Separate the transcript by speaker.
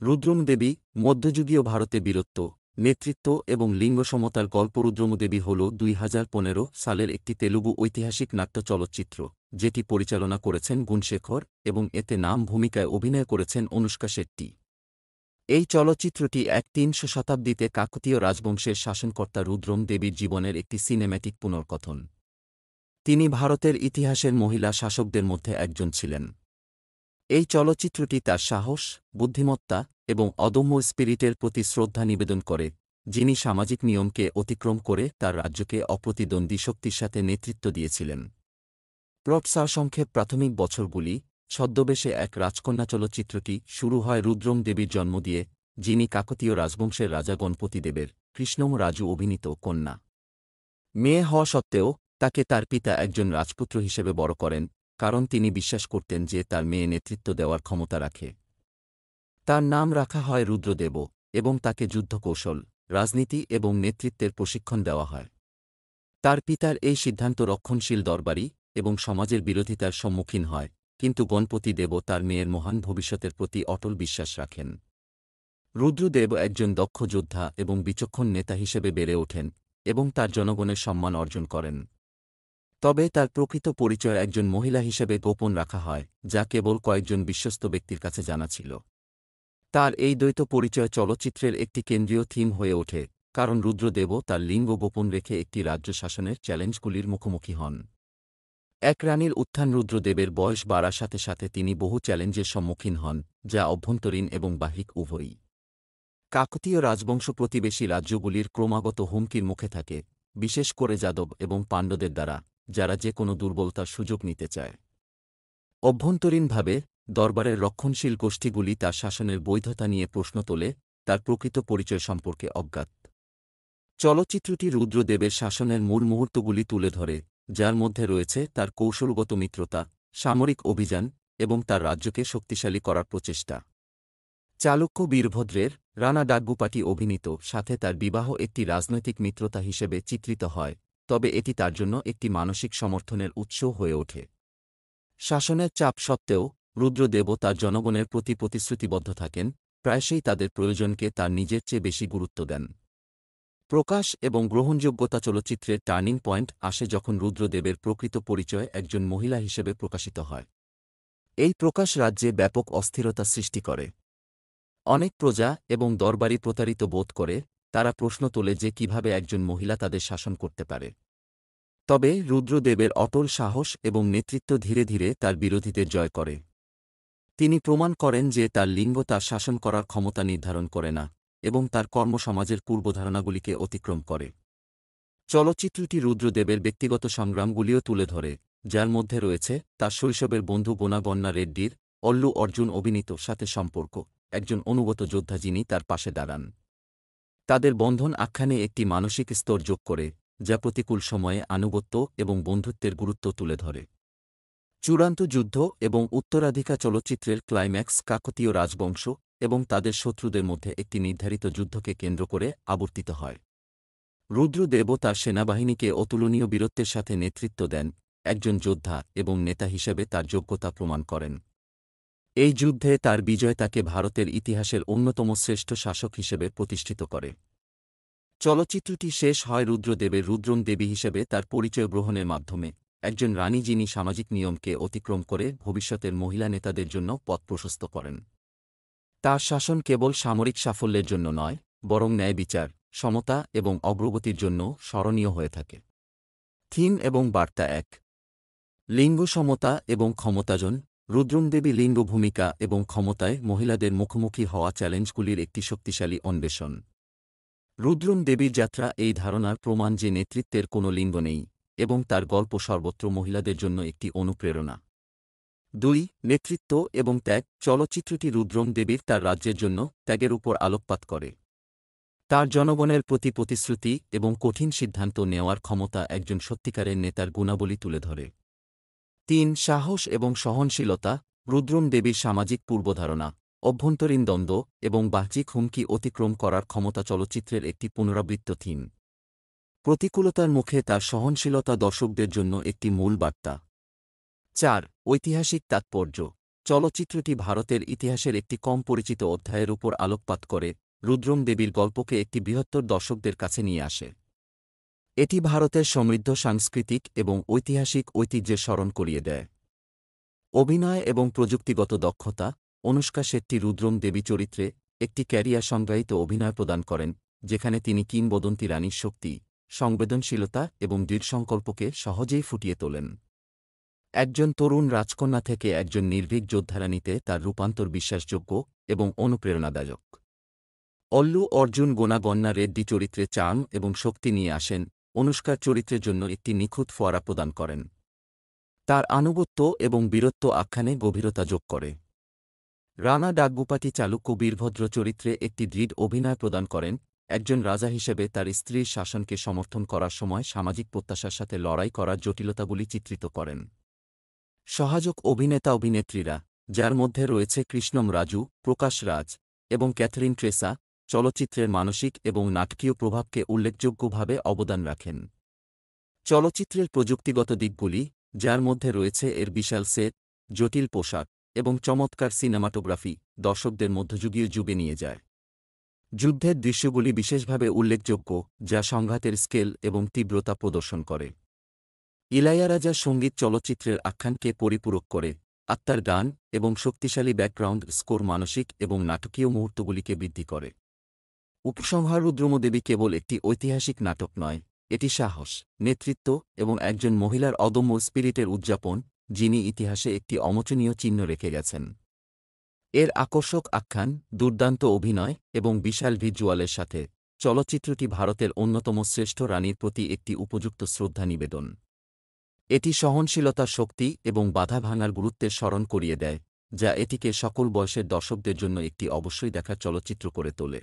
Speaker 1: রুদ্রম দেবী মধ্যযুগীয় ভারতে বীরত্ব, নেতৃত্ব এবং লিঙ্গ সমতার গল্প। রুদ্রমদেবী হল ২০১৫ সালের একটি তেলুগু ঐতিহাসিক নাট্য চলচ্চিত্র, যেটি পরিচালনা করেছেন গুণশেখর এবং এতে নাম ভূমিকায় অভিনয় করেছেন অনুষ্কা শেট্টি। এই চলচ্চিত্রটি ৩শ শতাব্দীতে কাকতীয় রাজবংশের শাসনকর্তা রুদ্রম দেবীর জীবনের একটি সিনেম্যাটিক পুনর্কথন। তিনি ভারতের ইতিহাসের মহিলা শাসকদের মধ্যে একজন ছিলেন। এই চলচ্চিত্রটি তার সাহস, বুদ্ধিমত্তা এবং অদম্য স্পিরিটের প্রতি শ্রদ্ধা নিবেদন করে, যিনি সামাজিক নিয়মকে অতিক্রম করে তার রাজ্যকে অপ্রতিদ্বন্দ্বী শক্তির সাথে নেতৃত্ব দিয়েছিলেন। প্লট সারসংক্ষেপ। প্রাথমিক বছরগুলি ছদ্মবেশে এক রাজকন্যা। চলচ্চিত্রটি শুরু হয় রুদ্রম দেবীর জন্ম দিয়ে, যিনি কাকতীয় রাজবংশের রাজা গণপতি দেবের কৃষ্ণম রাজু অভিনীত কন্যা। মেয়ে হওয়া সত্ত্বেও তাকে তার পিতা একজন রাজপুত্র হিসেবে বড় করেন, কারণ তিনি বিশ্বাস করতেন যে তার মেয়ে নেতৃত্ব দেওয়ার ক্ষমতা রাখে। তার নাম রাখা হয় রুদ্রদেব এবং তাকে যুদ্ধকৌশল, রাজনীতি এবং নেতৃত্বের প্রশিক্ষণ দেওয়া হয়। তার পিতার এই সিদ্ধান্ত রক্ষণশীল দরবারি এবং সমাজের বিরোধিতার সম্মুখীন হয়, কিন্তু গণপতি দেব তার মেয়ের মহান ভবিষ্যতের প্রতি অটল বিশ্বাস রাখেন। রুদ্রদেব একজন দক্ষ যোদ্ধা এবং বিচক্ষণ নেতা হিসেবে বেড়ে ওঠেন এবং তার জনগণের সম্মান অর্জন করেন। তবে তার প্রকৃত পরিচয় একজন মহিলা হিসেবে গোপন রাখা হয়, যা কেবল কয়েকজন বিশ্বস্ত ব্যক্তির কাছে জানা ছিল। তার এই দ্বৈত পরিচয় চলচ্চিত্রের একটি কেন্দ্রীয় থিম হয়ে ওঠে, কারণ রুদ্রদেবও তার লিঙ্গ গোপন রেখে একটি রাজ্য শাসনের চ্যালেঞ্জগুলির মুখোমুখি হন। এক রানীর উত্থান। রুদ্রদেবের বয়স বাড়ার সাথে সাথে তিনি বহু চ্যালেঞ্জের সম্মুখীন হন, যা অভ্যন্তরীণ এবং বাহ্যিক উভয়ই। কাকতীয় রাজবংশ প্রতিবেশী রাজ্যগুলির ক্রমাগত হুমকির মুখে থাকে, বিশেষ করে যাদব এবং পাণ্ড্যদের দ্বারা, যারা যে কোনো দুর্বলতার সুযোগ নিতে চায়। অভ্যন্তরীণভাবে দরবারের রক্ষণশীল গোষ্ঠীগুলি তার শাসনের বৈধতা নিয়ে প্রশ্ন তোলে, তার প্রকৃত পরিচয় সম্পর্কে অজ্ঞাত। চলচ্চিত্রটি রুদ্রদেবের শাসনের মূল মুহূর্তগুলি তুলে ধরে, যার মধ্যে রয়েছে তার কৌশলগত মিত্রতা, সামরিক অভিযান এবং তার রাজ্যকে শক্তিশালী করার প্রচেষ্টা। চালুক্য বীরভদ্রের রানা ডাগ্গুপাটি অভিনীত সাথে তার বিবাহ একটি রাজনৈতিক মিত্রতা হিসেবে চিত্রিত হয়, তবে এটি তার জন্য একটি মানসিক সমর্থনের উৎস হয়ে ওঠে। শাসনের চাপ সত্ত্বেও রুদ্রদেব তার জনগণের প্রতি প্রতিশ্রুতিবদ্ধ থাকেন, প্রায়শই তাদের প্রয়োজনকে তার নিজের চেয়ে বেশি গুরুত্ব দেন। প্রকাশ এবং গ্রহণযোগ্যতা। চলচ্চিত্রের টার্নিং পয়েন্ট আসে যখন রুদ্রদেবের প্রকৃত পরিচয় একজন মহিলা হিসেবে প্রকাশিত হয়। এই প্রকাশ রাজ্যে ব্যাপক অস্থিরতা সৃষ্টি করে। অনেক প্রজা এবং দরবারি প্রতারিত বোধ করে, তারা প্রশ্ন তোলে যে কিভাবে একজন মহিলা তাদের শাসন করতে পারে। তবে রুদ্রদেবের অটল সাহস এবং নেতৃত্ব ধীরে ধীরে তার বিরোধীদের জয় করে। তিনি প্রমাণ করেন যে তার লিঙ্গ তার শাসন করার ক্ষমতা নির্ধারণ করে না, এবং তার কর্ম সমাজের পূর্বধারণাগুলিকে অতিক্রম করে। চলচ্চিত্রটি রুদ্রদেবের ব্যক্তিগত সংগ্রামগুলিও তুলে ধরে, যার মধ্যে রয়েছে তার শৈশবের বন্ধু গোনাগন্না রেড্ডির অল্লু অর্জুন অভিনীত সাথে সম্পর্ক, একজন অনুগত যোদ্ধা যিনি তার পাশে দাঁড়ান। তাদের বন্ধন আখ্যানে একটি মানসিক স্তর যোগ করে, যা প্রতিকূল সময়ে আনুগত্য এবং বন্ধুত্বের গুরুত্ব তুলে ধরে। চূড়ান্ত যুদ্ধ এবং উত্তরাধিকার। চলচ্চিত্রের ক্লাইম্যাক্স কাকতীয় রাজবংশ এবং তাদের শত্রুদের মধ্যে একটি নির্ধারিত যুদ্ধকে কেন্দ্র করে আবর্তিত হয়। রুদ্রদেব তার সেনাবাহিনীকে অতুলনীয় বীরত্বের সাথে নেতৃত্ব দেন, একজন যোদ্ধা এবং নেতা হিসেবে তার যোগ্যতা প্রমাণ করেন। এই যুদ্ধে তার বিজয় তাকে ভারতের ইতিহাসের অন্যতম শ্রেষ্ঠ শাসক হিসেবে প্রতিষ্ঠিত করে। চলচ্চিত্রটি শেষ হয় রুদ্রদেবের রুদ্রম দেবী হিসেবে তার পরিচয় গ্রহণের মাধ্যমে, একজন রানী যিনি সামাজিক নিয়মকে অতিক্রম করে ভবিষ্যতের মহিলা নেতাদের জন্য পথ প্রশস্ত করেন। তার শাসন কেবল সামরিক সাফল্যের জন্য নয়, বরং ন্যায় বিচার, সমতা এবং অগ্রগতির জন্য স্মরণীয় হয়ে থাকে। থিম এবং বার্তা। এক, লিঙ্গ সমতা এবং ক্ষমতায়ন। রুদ্রম দেবী লিঙ্গ ভূমিকা এবং ক্ষমতায় মহিলাদের মুখোমুখি হওয়া চ্যালেঞ্জগুলির একটি শক্তিশালী অন্বেষণ। রুদ্রম দেবীর যাত্রা এই ধারণার প্রমাণ যে নেতৃত্বের কোনো লিঙ্গ নেই, এবং তার গল্প সর্বত্র মহিলাদের জন্য একটি অনুপ্রেরণা। ২. নেতৃত্ব এবং ত্যাগ। চলচ্চিত্রটি রুদ্রম দেবীর তার রাজ্যের জন্য ত্যাগের উপর আলোকপাত করে। তার জনগণের প্রতি প্রতিশ্রুতি এবং কঠিন সিদ্ধান্ত নেওয়ার ক্ষমতা একজন সত্যিকারের নেতার গুণাবলী তুলে ধরে। ৩. সাহস এবং সহনশীলতা। রুদ্রম দেবীর সামাজিক পূর্বধারণা, অভ্যন্তরীণ দ্বন্দ্ব এবং বাহ্যিক হুমকি অতিক্রম করার ক্ষমতা চলচ্চিত্রের একটি পুনরাবৃত্ত থিম। প্রতিকূলতার মুখে তার সহনশীলতা দর্শকদের জন্য একটি মূল বার্তা। ৪. ঐতিহাসিক তাৎপর্য। চলচ্চিত্রটি ভারতের ইতিহাসের একটি কম পরিচিত অধ্যায়ের উপর আলোকপাত করে, রুদ্রম দেবীর গল্পকে একটি বৃহত্তর দর্শকদের কাছে নিয়ে আসে। এটি ভারতের সমৃদ্ধ সাংস্কৃতিক এবং ঐতিহাসিক ঐতিহ্যের স্মরণ করিয়ে দেয়। অভিনয় এবং প্রযুক্তিগত দক্ষতা। অনুষ্কা শেট্টি রুদ্রম দেবী চরিত্রে একটি ক্যারিয়ার সংজ্ঞায়িত অভিনয় প্রদান করেন, যেখানে তিনি কিংবদন্তি রানীর শক্তি, সংবেদনশীলতা এবং দৃঢ়সংকল্পকে সহজেই ফুটিয়ে তোলেন। একজন তরুণ রাজকন্যা থেকে একজন নির্ভীক যোদ্ধারানীতে তার রূপান্তর বিশ্বাসযোগ্য এবং অনুপ্রেরণাদায়ক। অল্লু অর্জুন গোনাগন্না রেড্ডি চরিত্রে চার্ম এবং শক্তি নিয়ে আসেন, অনুষ্কার চরিত্রের জন্য একটি নিখুঁত ফোয়ারা প্রদান করেন। তার আনুগত্য এবং বীরত্ব আখ্যানে গভীরতা যোগ করে। রানা ডাগ্গুপাটি চালুক্য বীরভদ্র চরিত্রে একটি দৃঢ় অভিনয় প্রদান করেন, একজন রাজা হিসেবে তার স্ত্রীর শাসনকে সমর্থন করার সময় সামাজিক প্রত্যাশার সাথে লড়াই করার জটিলতাগুলি চিত্রিত করেন। সহায়ক অভিনেতা অভিনেত্রীরা, যার মধ্যে রয়েছে কৃষ্ণম রাজু, প্রকাশ রাজ এবং ক্যাথরিন ট্রেসা, চলচ্চিত্রের মানসিক এবং নাটকীয় প্রভাবকে উল্লেখযোগ্যভাবে অবদান রাখেন। চলচ্চিত্রের প্রযুক্তিগত দিকগুলি, যার মধ্যে রয়েছে এর বিশাল সেট, জটিল পোশাক এবং চমৎকার সিনেমাটোগ্রাফি, দর্শকদের মধ্যযুগীয় যুগে নিয়ে যায়। যুদ্ধের দৃশ্যগুলি বিশেষভাবে উল্লেখযোগ্য, যা সংঘাতের স্কেল এবং তীব্রতা প্রদর্শন করে। ইলাইয়ারাজার সঙ্গীত চলচ্চিত্রের আখ্যানকে পরিপূরক করে, আত্মার গান এবং শক্তিশালী ব্যাকগ্রাউন্ড স্কোর মানসিক এবং নাটকীয় মুহূর্তগুলিকে বৃদ্ধি করে। উপসংহার রুদ্রমদেবী কেবল একটি ঐতিহাসিক নাটক নয়, এটি সাহস, নেতৃত্ব এবং একজন মহিলার অদম্য স্পিরিটের উদযাপন, যিনি ইতিহাসে একটি অমোচনীয় চিহ্ন রেখে গেছেন। এর আকর্ষক আখ্যান, দুর্দান্ত অভিনয় এবং বিশাল ভিজুয়ালের সাথে, চলচ্চিত্রটি ভারতের অন্যতম শ্রেষ্ঠ রানীর প্রতি একটি উপযুক্ত শ্রদ্ধা নিবেদন। এটি সহনশীলতার শক্তি এবং বাধা ভাঙার গুরুত্বের স্মরণ করিয়ে দেয়, যা এটিকে সকল বয়সের দর্শকদের জন্য একটি অবশ্যই দেখার চলচ্চিত্র করে তোলে।